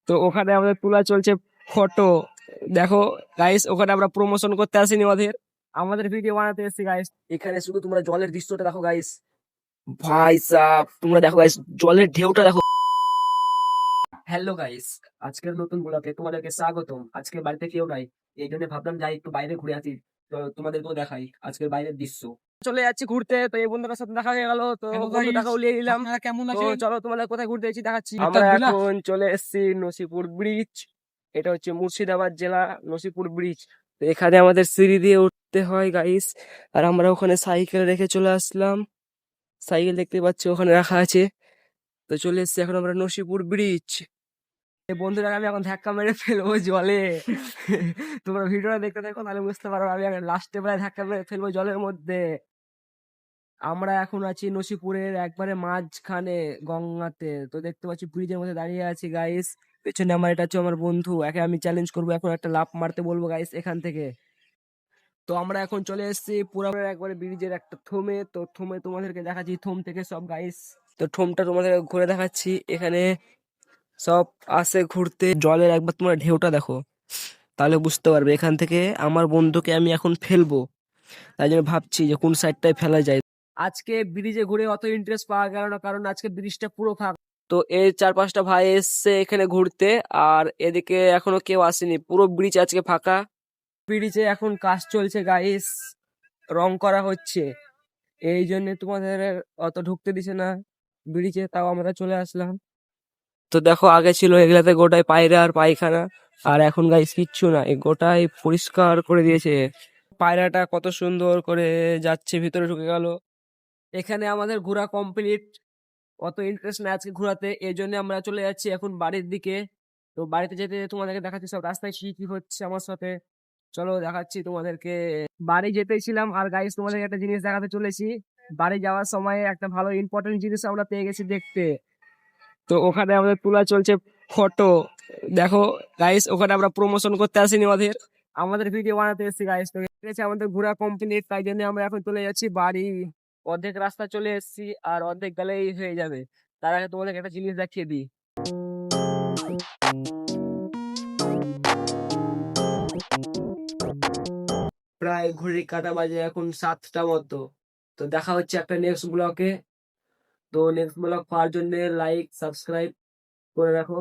তো ওখানে আমাদের তোলা চলছে ফটো। দেখো গাইস, ওখানে আমরা প্রমোশন করতে আসিনি, আমাদের ভিডিও বানাতে এসেছি গাইস। এখানে শুধু তোমরা জলের দৃশ্যটা দেখো গাইস, ভাই সাব তোমরা দেখো গাইস, জলের ঢেউটা দেখো। হ্যালো গাইস, আজকের নতুন ব্লগে তোমাদেরকে স্বাগতম। আজকে বাড়িতে কেউ নাই, এই জন্য ভাবলাম যাই একটু বাইরে ঘুরে আসি। তো তোমাদেরকেও দেখাই আজকের বাইরের দৃশ্য। চলে যাচ্ছি ঘুরতে, তো এই বন্ধুটার সাথে দেখা হয়ে গেল, তো বন্ধুটাকেও নিয়ে নিলাম। কেমন তো আছেন? চলো তোমাদের কোথায় ঘুরতে যাচ্ছি দেখাচ্ছি। একটা আমরা বিলাস। এখন চলে এসেছি নসিপুর ব্রিজ। এটা হচ্ছে মুর্শিদাবাদ জেলা, নসিপুর ব্রিজ। তো এখানে আমাদের সিঁড়ি দিয়ে উঠতে হয় গাইস, আর আমরা ওখানে সাইকেল রেখে চলে আসলাম। সাইকেল দেখতে পাচ্ছি ওখানে রাখা আছে। তো চলে এসেছি এখন আমরা নসিপুর ব্রিজ। এই বন্ধুরা আমি এখন ধাক্কা মেরে ফেলবো জলে। তোমরা ভিডিওটা দেখতে থাকো, তাহলে বুঝতে পারো আমি লাস্টে বেলায় ধাক্কা মেরে ফেলবো জলের মধ্যে। আমরা এখন আছি নসিপুরের একবারে মাঝখানে, গঙ্গাতে। তো দেখতে পাচ্ছি ব্রিজের মধ্যে দাঁড়িয়ে আছি গাইস। পেছনে আমার, এটা হচ্ছে আমার বন্ধু, একে আমি চ্যালেঞ্জ করবো এখন একটা লাফ মারতে বলবো গাইস এখান থেকে। তো আমরা এখন চলে এসেছি পুরো একবারে ব্রিজের একটা থমে। তো থমে তোমাদেরকে দেখাচ্ছি, থম থেকে সব গাইস। তো থমটা তোমাদের ঘুরে দেখাচ্ছি। এখানে সব আসে ঘুরতে, জলের একবার তোমরা ঢেউটা দেখো, তাহলে বুঝতে পারবে। এখান থেকে আমার বন্ধুকে আমি এখন ফেলবো, তাই জন্য ভাবছি যে কোন সাইডটায় ফেলা যায়। আজকে ব্রিজে ঘুরে অত ইন্টারেস্ট পাওয়া গেল না, কারণ আজকে ব্রিজটা পুরো ফাঁকা। তো এই 4-5টা ভাই এসছে এখানে ঘুরতে, আর এদিকে এখনো কেউ আসেনি, পুরো ব্রিজ আজকে ফাঁকা। ব্রিজে এখন কাজ চলছে গাইস, রং করা হচ্ছে, এই জন্য তোমাদের অত ঢুকতে দিছে না ব্রিজে, তাও আমরা চলে আসলাম। তো দেখো, আগে ছিল এগুলাতে গোটাই পায়রা আর পায়খানা, আর এখন গাইস কিচ্ছু না, এই গোটাই পরিষ্কার করে দিয়েছে। পায়রাটা কত সুন্দর করে যাচ্ছে, ভিতরে ঢুকে গেল। এখানে আমাদের ঘোরা কমপ্লিট। অত ইন্টারেস্ট না আজকে ঘোরাতে, এই জন্য আমরা চলে যাচ্ছি এখন বাড়ির দিকে। তো বাড়িতে যেতে তোমাদেরকে দেখাচ্ছি সব রাস্তায় কি কি হচ্ছে আমার সাথে। চলো দেখাচ্ছি তোমাদেরকে। বাড়ি যেতেছিলাম, আর গাইস তোমাদেরকে একটা জিনিস দেখাতে চলেছি। বাড়ি যাওয়ার সময় একটা ভালো ইম্পর্টেন্ট জিনিস আমরা পেয়ে গেছি দেখতে। তো ওখানে আমাদের তোলা চলছে ফটো। দেখো গাইস, ওখানে আমরা প্রমোশন করতে আসিনি, আমাদের ভিডিও বানাতে এসেছি গাইস। তো ঠিক আছে, আমাদের ঘোরা কমপ্লিট, তাই জন্য আমরা এখন চলে যাচ্ছি বাড়ি। অর্ধেক রাস্তা চলে এসেছি, আর অর্ধেক গেলেই হয়ে যাবে। তার আগে তোমাদেরকে একটা জিনিস দেখিয়ে দিই। প্রায় ঘড়ির কাঁটা বাজে এখন 7টা মতো। তো দেখা হচ্ছে একটা নেক্সট ব্লকে। তো নেক্সট ব্লগ পাওয়ার জন্য লাইক সাবস্ক্রাইব করে রাখো।